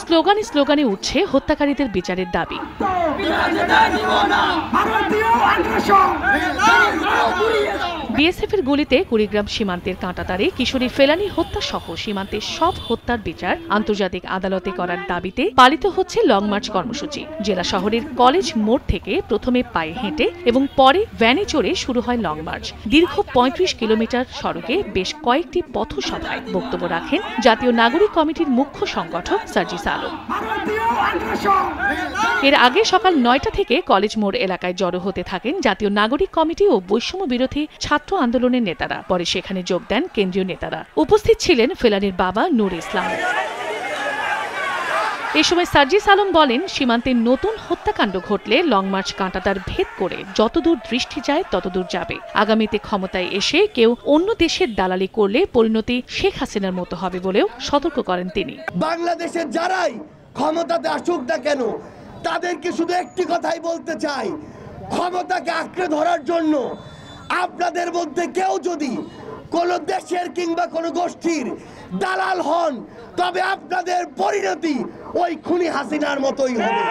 স্লোগানে স্লোগানে উঠছে হত্যাকারীদের বিচারের দাবি। বিএসএফের গুলিতে কুড়িগ্রাম সীমান্তের কাঁটাতারে কিশোরী ফেলানী হত্যা সহ সীমান্তের সব হত্যার বিচার আন্তর্জাতিক আদালতে করার দাবিতে পালিত হচ্ছে লং মার্চ কর্মসূচি। জেলা শহরের কলেজ মোড় থেকে প্রথমে পায়ে হেঁটে এবং পরে ভ্যানে চড়ে শুরু হয় লং মার্চ। দীর্ঘ ৩৫ কিলোমিটার সড়কে বেশ কয়েকটি পথসভায় বক্তব্য রাখেন জাতীয় নাগরিক কমিটির মুখ্য সংগঠক সার্জিস আলম। এর আগে সকাল ৯টা থেকে কলেজ মোড় এলাকায় জড়ো হতে থাকেন জাতীয় নাগরিক কমিটি ও বৈষম্য বিরোধী ছাত্র আন্দোলনের নেতারা। পরে সেখানে যোগ দেন কেন্দ্রীয় নেতারা। উপস্থিত ছিলেন ফেলানীর বাবা নূর ইসলাম। এ সময় সার্জিস আলম বলেন, সীমান্তে নতুন হত্যাকাণ্ড ঘটলে লং মার্চ কাঁটাতার ভেদ করে যতদূর দৃষ্টি যায় ততদূর যাবে। আগামীতে ক্ষমতায় এসে কেউ অন্য দেশের দালালি করলে পরিণতি শেখ হাসিনার মতো হবে বলেও সতর্ক করেন তিনি। বাংলাদেশের যারাই ক্ষমতাতে আসুক না কেন, তাদেরকে শুধু একটি কথাই বলতে চাই, ক্ষমতাকে আঁকড়ে ধরার জন্য আপনাদের মধ্যে কেউ যদি কোন দেশের কিংবা কোন গোষ্ঠীর দালাল হন, তবে আপনাদের পরিণতি ওই খুনি হাসিনার মতোই হবে।